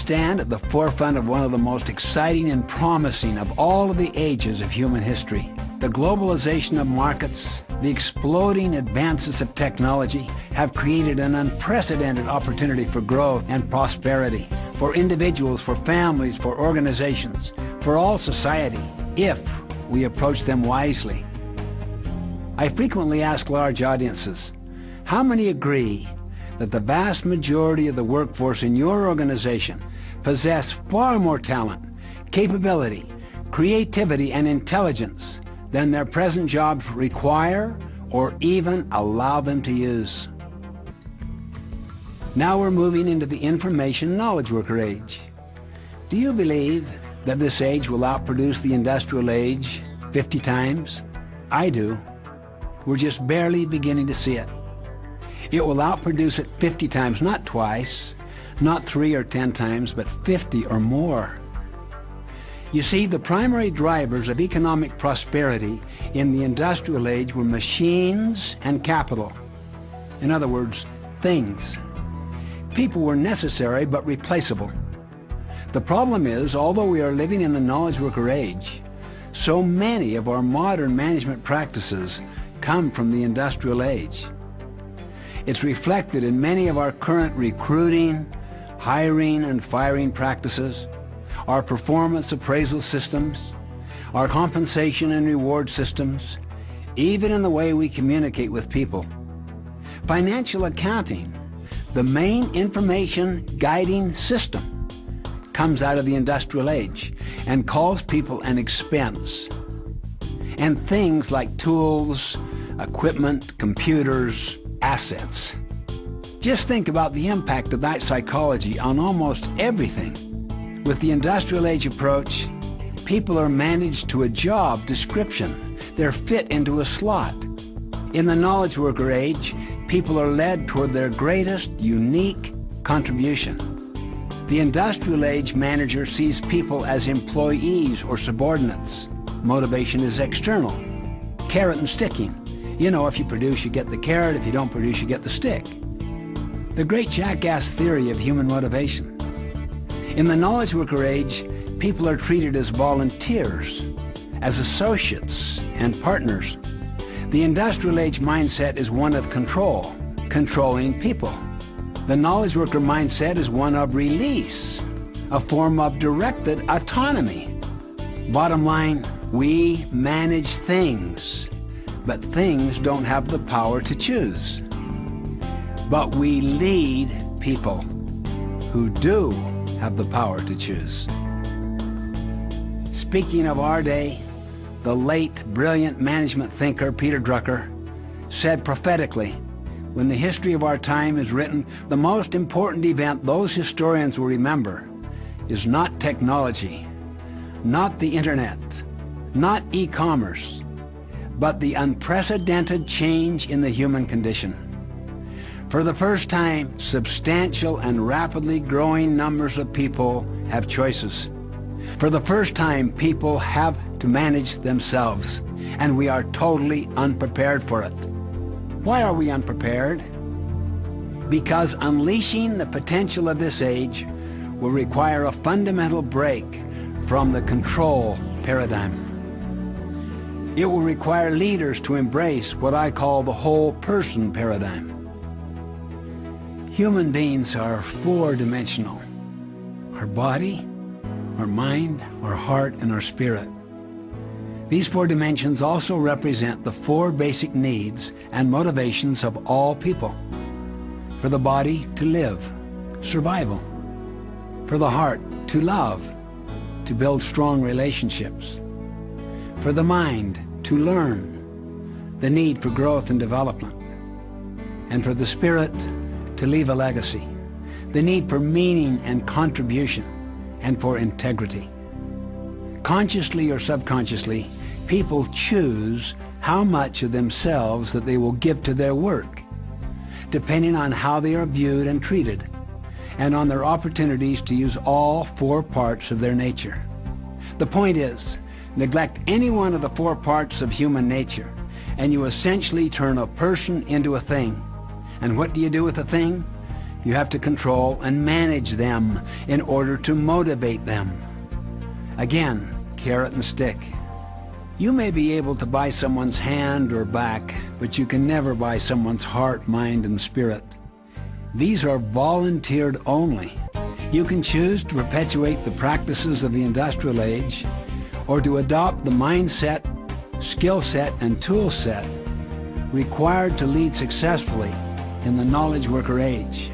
stand at the forefront of one of the most exciting and promising of all of the ages of human history. The globalization of markets, the exploding advances of technology have created an unprecedented opportunity for growth and prosperity, for individuals, for families, for organizations, for all society, if we approach them wisely. I frequently ask large audiences, how many agree that the vast majority of the workforce in your organization possess far more talent, capability, creativity, and intelligence than their present jobs require or even allow them to use? Now we're moving into the information knowledge worker age. Do you believe that this age will outproduce the industrial age 50 times? I do. We're just barely beginning to see it. It will outproduce it 50 times, not twice, not 3 or 10 times, but 50 or more. You see, the primary drivers of economic prosperity in the industrial age were machines and capital. In other words, things. People were necessary but replaceable. The problem is, although we are living in the knowledge worker age, so many of our modern management practices come from the industrial age. It's reflected in many of our current recruiting, hiring, and firing practices, our performance appraisal systems, our compensation and reward systems, even in the way we communicate with people. Financial accounting, the main information guiding system, comes out of the industrial age and calls people an expense. And things like tools, equipment, computers, assets. Just think about the impact of that psychology on almost everything. With the industrial age approach, people are managed to a job description. They're fit into a slot. In the knowledge worker age, people are led toward their greatest unique contribution. The industrial age manager sees people as employees or subordinates. Motivation is external. Carrot and sticking. You know, if you produce, you get the carrot. If you don't produce, you get the stick. The great jackass theory of human motivation. In the knowledge worker age, people are treated as volunteers, as associates and partners. The industrial age mindset is one of control, controlling people. The knowledge worker mindset is one of release, a form of directed autonomy. Bottom line, we manage things, but things don't have the power to choose. But we lead people who do have the power to choose. Speaking of our day, the late brilliant management thinker Peter Drucker said prophetically, when the history of our time is written, the most important event those historians will remember is not technology, not the internet, not e-commerce, but the unprecedented change in the human condition. For the first time, substantial and rapidly growing numbers of people have choices. For the first time, people have to manage themselves, and we are totally unprepared for it. Why are we unprepared? Because unleashing the potential of this age will require a fundamental break from the control paradigm. It will require leaders to embrace what I call the whole person paradigm. Human beings are four-dimensional. Our body, our mind, our heart, and our spirit. These four dimensions also represent the four basic needs and motivations of all people. For the body, to live, survival. For the heart, to love, to build strong relationships. For the mind, to learn, the need for growth and development. And for the spirit, to leave a legacy, the need for meaning and contribution, and for integrity. Consciously or subconsciously, people choose how much of themselves that they will give to their work, depending on how they are viewed and treated, and on their opportunities to use all four parts of their nature. The point is, neglect any one of the four parts of human nature, and you essentially turn a person into a thing. And what do you do with a thing? You have to control and manage them in order to motivate them. Again, carrot and stick. You may be able to buy someone's hand or back, but you can never buy someone's heart, mind, and spirit. These are volunteered only. You can choose to perpetuate the practices of the industrial age or to adopt the mindset, skill set, and tool set required to lead successfully in the knowledge worker age.